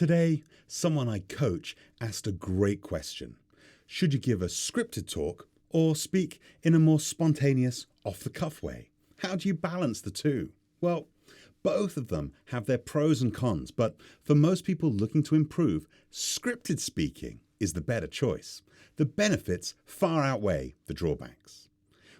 Today, someone I coach asked a great question. Should you give a scripted talk or speak in a more spontaneous, off-the-cuff way? How do you balance the two? Well, both of them have their pros and cons, but for most people looking to improve, scripted speaking is the better choice. The benefits far outweigh the drawbacks.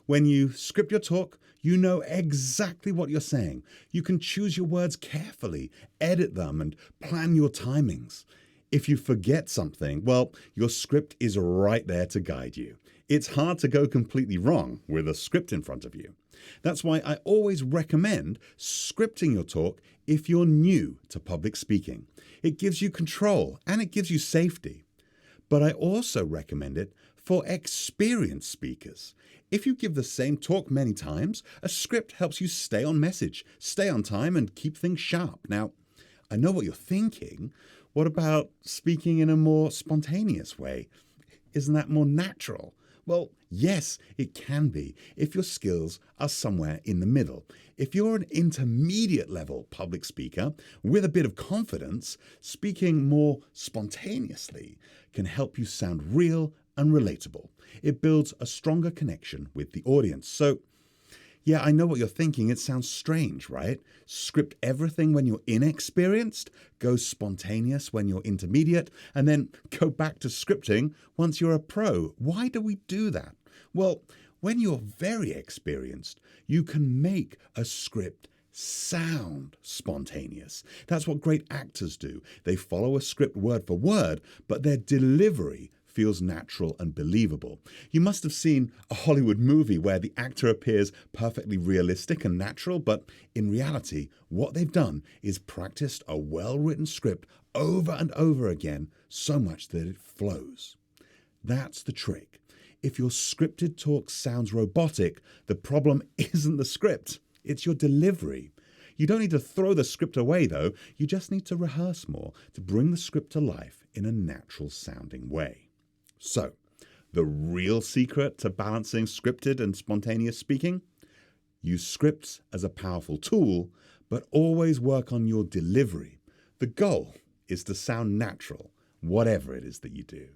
When you script your talk, you know exactly what you're saying. You can choose your words carefully, edit them, and plan your timings. If you forget something, well, your script is right there to guide you. It's hard to go completely wrong with a script in front of you. That's why I always recommend scripting your talk if you're new to public speaking. It gives you control and it gives you safety. But I also recommend it for experienced speakers. If you give the same talk many times, a script helps you stay on message, stay on time, and keep things sharp. Now, I know what you're thinking. What about speaking in a more spontaneous way? Isn't that more natural? Well, yes, it can be if your skills are somewhere in the middle. If you're an intermediate level public speaker with a bit of confidence, speaking more spontaneously can help you sound real and relatable. It builds a stronger connection with the audience. So, yeah, I know what you're thinking. It sounds strange, right? Script everything when you're inexperienced, go spontaneous when you're intermediate, and then go back to scripting once you're a pro. Why do we do that? Well, when you're very experienced, you can make a script sound spontaneous. That's what great actors do. They follow a script word for word, but their delivery feels natural and believable. You must have seen a Hollywood movie where the actor appears perfectly realistic and natural, but in reality, what they've done is practiced a well-written script over and over again, so much that it flows. That's the trick. If your scripted talk sounds robotic, the problem isn't the script, it's your delivery. You don't need to throw the script away, though. You just need to rehearse more to bring the script to life in a natural-sounding way. So, the real secret to balancing scripted and spontaneous speaking? Use scripts as a powerful tool, but always work on your delivery. The goal is to sound natural, whatever it is that you do.